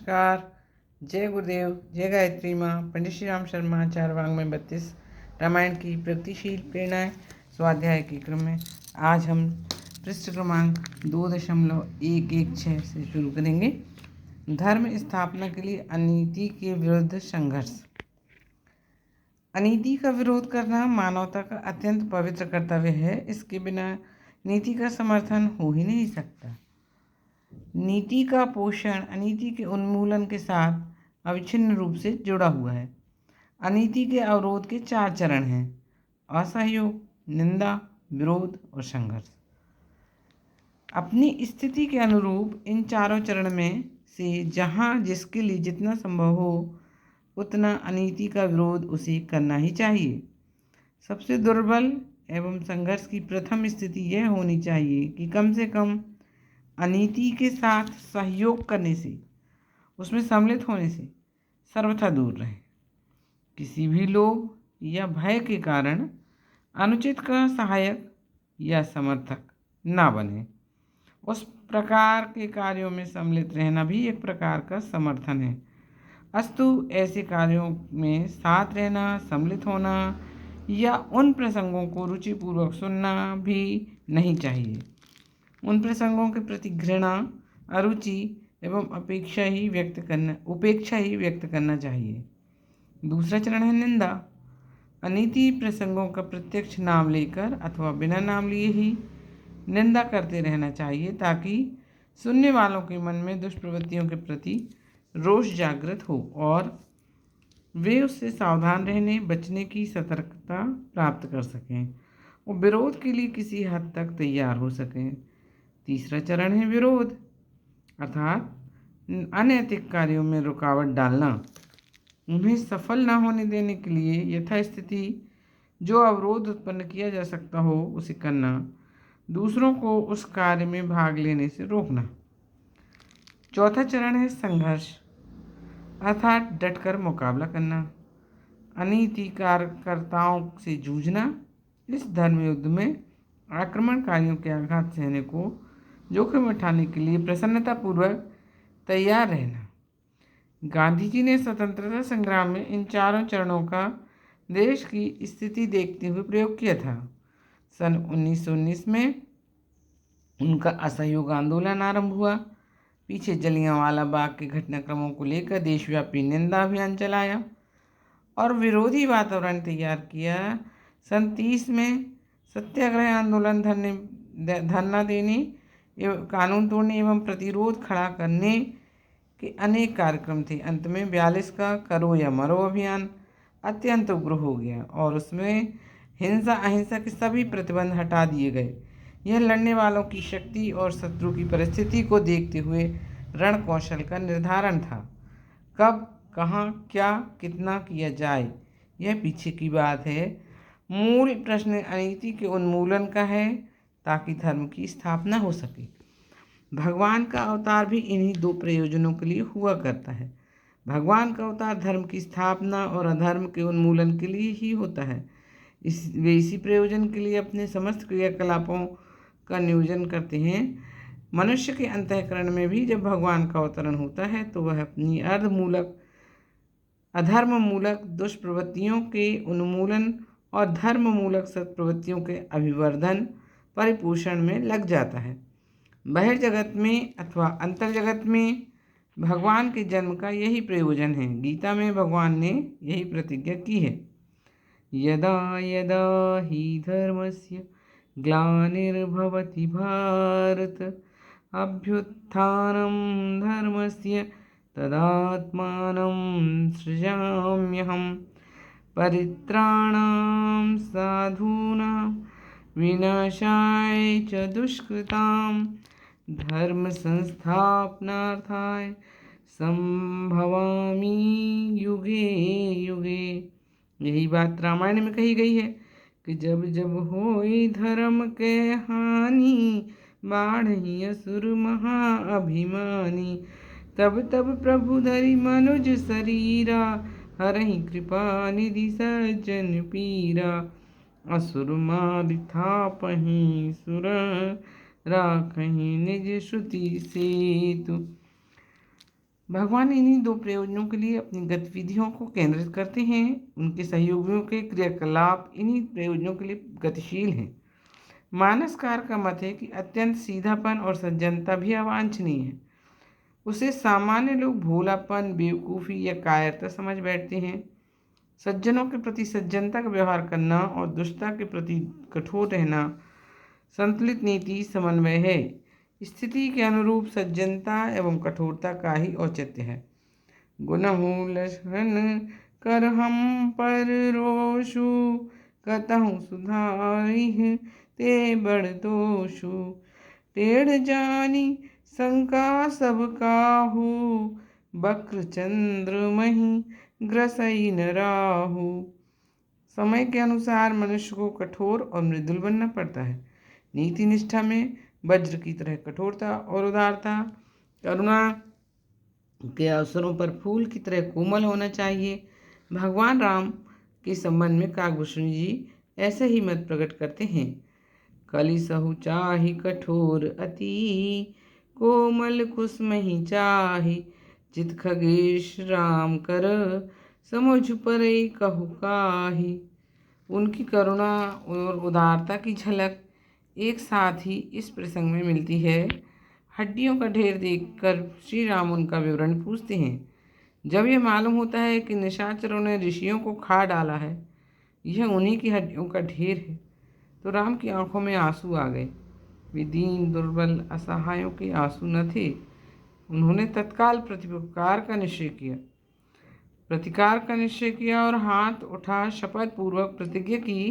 नमस्कार। जय गुरुदेव, जय गायत्री माँ। पंडित श्री राम शर्मा, चारवांग में 32 रामायण की प्रगतिशील प्रेरणाएं स्वाध्याय के क्रम में आज हम पृष्ठ क्रमांक 2.116 से शुरू करेंगे। धर्म स्थापना के लिए अनीति के विरुद्ध संघर्ष। अनीति का विरोध करना मानवता का अत्यंत पवित्र कर्तव्य है। इसके बिना नीति का समर्थन हो ही नहीं सकता। नीति का पोषण अनीति के उन्मूलन के साथ अविच्छिन्न रूप से जुड़ा हुआ है। अनीति के अवरोध के 4 चरण हैं: असहयोग, निंदा, विरोध और संघर्ष। अपनी स्थिति के अनुरूप इन चारों चरण में से जहाँ जिसके लिए जितना संभव हो उतना अनीति का विरोध उसे करना ही चाहिए। सबसे दुर्बल एवं संघर्ष की प्रथम स्थिति यह होनी चाहिए कि कम से कम अनीति के साथ सहयोग करने से, उसमें सम्मिलित होने से सर्वथा दूर रहें। किसी भी लोभ या भय के कारण अनुचित का सहायक या समर्थक ना बने। उस प्रकार के कार्यों में सम्मिलित रहना भी एक प्रकार का समर्थन है। अस्तु ऐसे कार्यों में साथ रहना, सम्मिलित होना या उन प्रसंगों को रुचिपूर्वक सुनना भी नहीं चाहिए। उन प्रसंगों के प्रति घृणा, अरुचि एवं उपेक्षा ही व्यक्त करना चाहिए। दूसरा चरण है निंदा। अनीति प्रसंगों का प्रत्यक्ष नाम लेकर अथवा बिना नाम लिए ही निंदा करते रहना चाहिए, ताकि सुनने वालों के मन में दुष्प्रवृत्तियों के प्रति रोष जागृत हो और वे उससे सावधान रहने, बचने की सतर्कता प्राप्त कर सकें और विरोध के लिए किसी हद तक तैयार हो सकें। तीसरा चरण है विरोध, अर्थात अनैतिक कार्यों में रुकावट डालना। उन्हें सफल न होने देने के लिए यथास्थिति जो अवरोध उत्पन्न किया जा सकता हो उसे करना। दूसरों को उस कार्य में भाग लेने से रोकना। चौथा चरण है संघर्ष, अर्थात डटकर मुकाबला करना, अनीतिकर्ताओं से जूझना। इस धर्म युद्ध में आक्रमणकारियों के आघात सहने को जोखिम उठाने के लिए प्रसन्नतापूर्वक तैयार रहना। गांधी जी ने स्वतंत्रता संग्राम में इन चारों चरणों का देश की स्थिति देखते हुए प्रयोग किया था। सन 1919 में उनका असहयोग आंदोलन आरंभ हुआ। पीछे जलियांवाला बाग के घटनाक्रमों को लेकर देशव्यापी निंदा अभियान चलाया और विरोधी वातावरण तैयार किया। सन 30 में सत्याग्रह आंदोलन, धरना देने एवं कानून तोड़ने एवं प्रतिरोध खड़ा करने के अनेक कार्यक्रम थे। अंत में 42 का करो या मरो अभियान अत्यंत उग्र हो गया और उसमें हिंसा अहिंसा के सभी प्रतिबंध हटा दिए गए। यह लड़ने वालों की शक्ति और शत्रु की परिस्थिति को देखते हुए रण कौशल का निर्धारण था। कब, कहाँ, क्या, कितना किया जाए यह पीछे की बात है। मूल प्रश्न अनीति के उन्मूलन का है, ताकि धर्म की स्थापना हो सके। भगवान का अवतार भी इन्हीं 2 प्रयोजनों के लिए हुआ करता है। भगवान का अवतार धर्म की स्थापना और अधर्म के उन्मूलन के लिए ही होता है। वे इसी प्रयोजन के लिए अपने समस्त क्रियाकलापों का नियोजन करते हैं। मनुष्य के अंतःकरण में भी जब भगवान का अवतरण होता है तो वह अपनी अधर्म मूलक दुष्प्रवृत्तियों के उन्मूलन और धर्म मूलक सत्प्रवृत्तियों के अभिवर्धन परिपोषण में लग जाता है। बहिर्जगत में अथवा अंतर जगत में भगवान के जन्म का यही प्रयोजन है। गीता में भगवान ने यही प्रतिज्ञा की है, यदा यदा हि धर्मस्य ग्लानिर्भवति भारत अभ्युत्थानं धर्मस्य तदात्मानं सृजाम्यहम् परित्राणां साधूनां विनाशाय च दुष्कृतां धर्म संस्थापनार्थाय संभवामि युगे युगे। यही बात रामायण में कही गई है कि जब जब होई धर्म के हानि बाढ़ी असुर महाअभिमानी तब तब प्रभु धरि मनुज शरीरा हरहि कृपा निधि सज्जन पीरा असुर मारि थापहि सुर राखहि निज श्रुति सेतु। भगवान इन्हीं दो प्रयोजनों के लिए अपनी गतिविधियों को केंद्रित करते हैं। उनके सहयोगियों के क्रियाकलाप इन्हीं प्रयोजनों के लिए गतिशील हैं। मानसकार का मत है कि अत्यंत सीधापन और सज्जनता भी अवांछनीय है। उसे सामान्य लोग भोलापन, बेवकूफ़ी या कायरता समझ बैठते हैं। सज्जनों के प्रति सज्जनता का व्यवहार करना और दुष्टता के प्रति कठोर रहना संतुलित नीति समन्वय है। स्थिति के अनुरूप सज्जनता एवं कठोरता का ही औचित्य है। गुनहु लसन कर हम पर रोषु, कतहु सुधारिह ते बड़ दोषु। टेढ़ जानी शंका सब काहू, बक्र चंद्र मही ग्रसई न राहु। समय के अनुसार मनुष्य को कठोर और मृदुल बनना पड़ता है। नीति निष्ठा में वज्र की तरह कठोरता और उदारता, करुणा के अवसरों पर फूल की तरह कोमल होना चाहिए। भगवान राम के संबंध में काकभूषण जी ऐसे ही मत प्रकट करते हैं। कलि सहु चाहि कठोर अति, कोमल कुसुमहि चाहि। चित खगेश राम कर, समुझ परई कहु काहि। उनकी करुणा और उदारता की झलक एक साथ ही इस प्रसंग में मिलती है। हड्डियों का ढेर देखकर श्री राम उनका विवरण पूछते हैं। जब यह मालूम होता है कि निशाचरों ने ऋषियों को खा डाला है, यह उन्हीं की हड्डियों का ढेर है, तो राम की आंखों में आंसू आ गए। वे दीन, दुर्बल, असहायों के आंसू न थे। उन्होंने तत्काल प्रतिकार का निश्चय किया और हाथ उठा शपथ पूर्वक प्रतिज्ञा की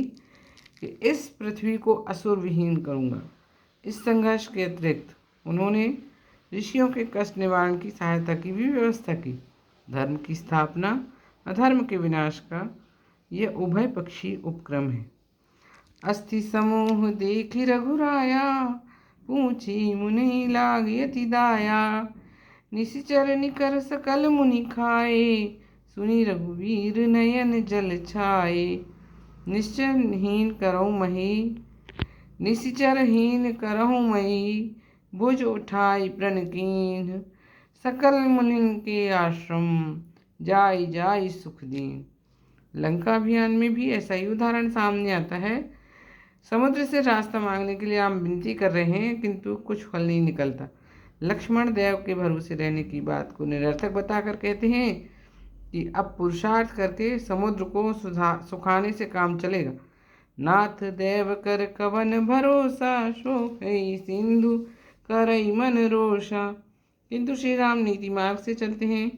कि इस पृथ्वी को असुर विहीन करूँगा। इस संघर्ष के अतिरिक्त उन्होंने ऋषियों के कष्ट निवारण की सहायता की भी व्यवस्था की। धर्म की स्थापना, अधर्म के विनाश का यह उभय पक्षी उपक्रम है। अस्थि समूह देखि रघुराया, पूछी मुनि लागयति दाया। निशिचर निकर सकल मुनि खाए, सुनि रघुवीर नयन जल छाए। निश्चरहीन करहु मही, भुज उठाई प्रण कीन्ह। सकल मुनिन के आश्रम, जाई जाई सुख दीन। लंका अभियान में भी ऐसा ही उदाहरण सामने आता है। समुद्र से रास्ता मांगने के लिए आप विनती कर रहे हैं, किंतु कुछ फल नहीं निकलता। लक्ष्मण देव के भरोसे रहने की बात को निरर्थक बताकर कहते हैं कि अब पुरुषार्थ करके समुद्र को सुखाने से काम चलेगा। नाथ देव कर कवन भरोसा, शोक सिंधु करई मन रोषा। किंतु श्री राम नीति मार्ग से चलते हैं।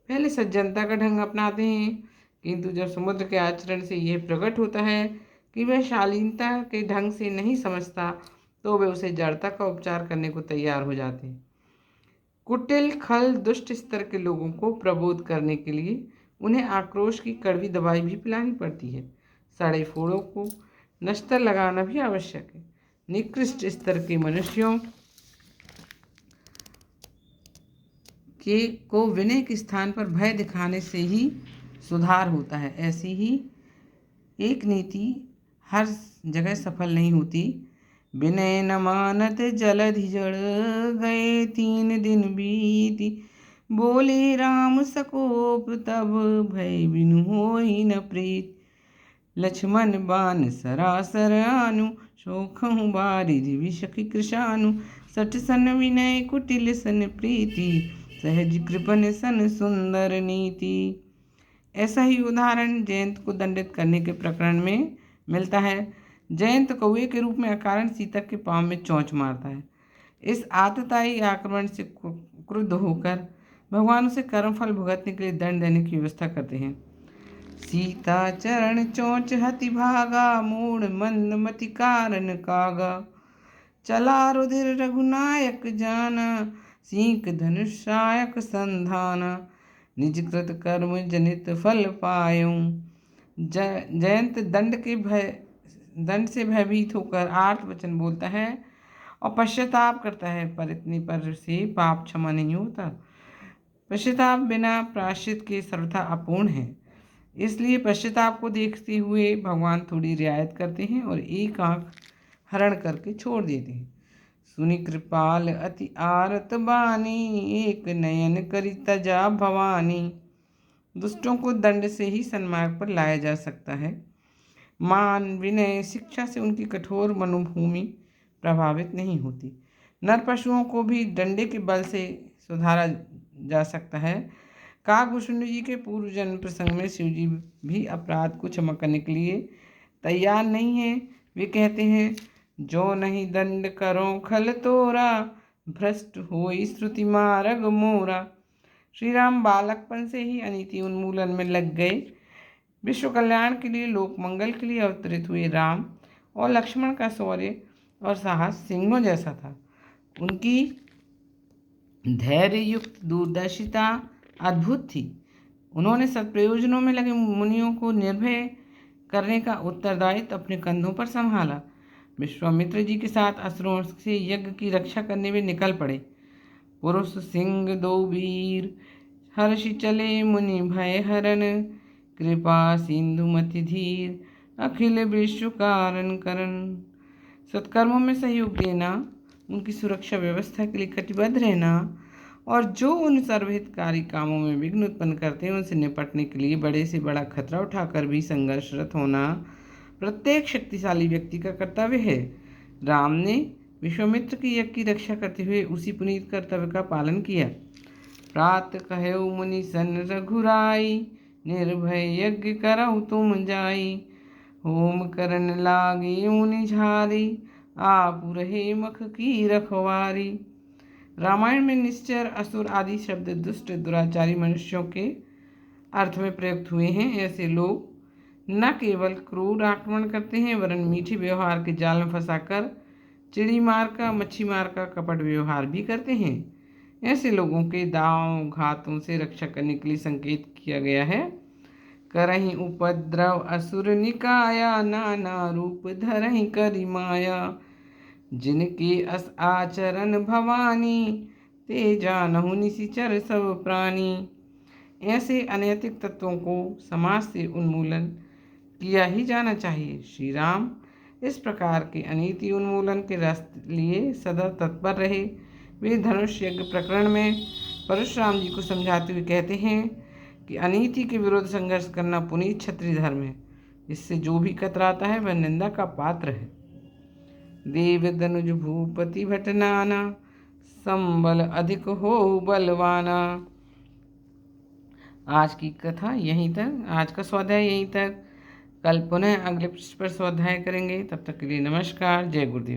पहले सज्जनता का ढंग अपनाते हैं, किंतु जब समुद्र के आचरण से यह प्रकट होता है कि वह शालीनता के ढंग से नहीं समझता, तो वे उसे जड़ता का उपचार करने को तैयार हो जाते हैं। कुटिल, खल, दुष्ट स्तर के लोगों को प्रबोध करने के लिए उन्हें आक्रोश की कड़वी दवाई भी पिलानी पड़ती है। सड़े फोड़ों को नश्तर लगाना भी आवश्यक है। निकृष्ट स्तर के मनुष्यों को विनय के स्थान पर भय दिखाने से ही सुधार होता है। ऐसी ही एक नीति हर जगह सफल नहीं होती। विनय न मानत जलधि जड़ गए, 3 दिन बीती। बोले राम सकोप तब, भय बिनु होई न प्रीत। लक्ष्मण बान सरासर आनु, शोखहु बारिधि विषखि कृशानु। सठ सन विनय कुटिल सन प्रीति, सहज कृपन सन सुंदर नीति। ऐसा ही उदाहरण जयंत को दंडित करने के प्रकरण में मिलता है। जयंत कौए के रूप में अकारण सीता के पांव में चोंच मारता है। इस आतताई आक्रमण से क्रुद्ध होकर भगवान उसे कर्मफल भुगतने के लिए दंड देने की व्यवस्था करते हैं। सीता चरण चोंच हति भागा, मूढ़ मंद मति कारण कागा। चला रुधिर रघुनायक जाना, सीक धनुषायक संधाना। निज कृत कर्म जनित फल पायूं। जयंत दंड से भयभीत होकर आर्त वचन बोलता है और पश्चाताप करता है, पर इतने पर से पाप क्षमा नहीं होता। पश्चाताप बिना प्रायश्चित के सर्वथा अपूर्ण है। इसलिए पश्चाताप को देखते हुए भगवान थोड़ी रियायत करते हैं और एक आंख हरण करके छोड़ देते हैं। सुनि कृपाल अति आरत बानी, एक नयन करी तजा भवानी। दुष्टों को दंड से ही सन्मार्ग पर लाया जा सकता है। मान विनय शिक्षा से उनकी कठोर मनोभूमि प्रभावित नहीं होती। नर पशुओं को भी डंडे के बल से सुधारा जा सकता है। काकभूषुंड जी के पूर्व जन्म प्रसंग में शिव जी भी अपराध को क्षमा करने के लिए तैयार नहीं है। वे कहते हैं, जो नहीं दंड करो खल तोरा, भ्रष्ट होई श्रुति मार्ग मोरा। श्री राम बालकपन से ही अनीति उन्मूलन में लग गए। विश्व कल्याण के लिए, लोक मंगल के लिए अवतरित हुए राम और लक्ष्मण का शौर्य और साहस सिंहों जैसा था। उनकी धैर्य युक्त दूरदर्शिता अद्भुत थी। उन्होंने सत्प्रयोजनों में लगे मुनियों को निर्भय करने का उत्तरदायित्व अपने कंधों पर संभाला। विश्वामित्र जी के साथ असुरों से यज्ञ की रक्षा करने में निकल पड़े। पुरुष सिंह दो वीर, हर्षि चले मुनि भय हरन, कृपा सिंधु मति धीर, अखिल विश्व कारण करन। सत्कर्मों में सहयोग देना, उनकी सुरक्षा व्यवस्था के लिए कटिबद्ध रहना और जो उन सर्वहितकारी कामों में विघ्न उत्पन्न करते हैं उनसे निपटने के लिए बड़े से बड़ा खतरा उठाकर भी संघर्षरत होना प्रत्येक शक्तिशाली व्यक्ति का कर्तव्य है। राम ने विश्वामित्र की यज्ञ की रक्षा करते हुए उसी पुनीत कर्तव्य का पालन किया। प्रात कहु मुनि सन रघुराई, निर्भय यज्ञ करहु तुम जाई, होम करन लागे मुनि झारी, आप रहे मख की रखवारी। रामायण में निश्चर, असुर आदि शब्द दुष्ट दुराचारी मनुष्यों के अर्थ में प्रयुक्त हुए हैं। ऐसे लोग न केवल क्रूर आक्रमण करते हैं वरन मीठे व्यवहार के जाल में फंसाकर चिड़ी मार का मच्छी मार का कपट व्यवहार भी करते हैं। ऐसे लोगों के दांव घातों से रक्षा करने के लिए संकेत किया गया है, करहि उपद्रव असुर निकाया, नाना रूप धरहि करि माया, जिनके अस आचरण भवानी, ते जानहु निशिचर सब प्राणी। ऐसे अनैतिक तत्वों को समाज से उन्मूलन किया ही जाना चाहिए। श्री राम इस प्रकार के अनीति उन्मूलन के रास्ते लिए सदा तत्पर रहे। वे धनुष यज्ञ प्रकरण में परशुराम जी को समझाते हुए कहते हैं कि अनीति के विरुद्ध संघर्ष करना पुनीत क्षत्रिय धर्म है। इससे जो भी कतराता है वह निंदा का पात्र है। देव दनुज भूपति भटनाना, संबल अधिक हो बलवाना। आज की कथा यहीं तक, आज का स्वाध्याय यहीं तक। कल पुनः अगले पृष्ठ पर स्वाध्याय करेंगे। तब तक के लिए नमस्कार। जय गुरुदेव।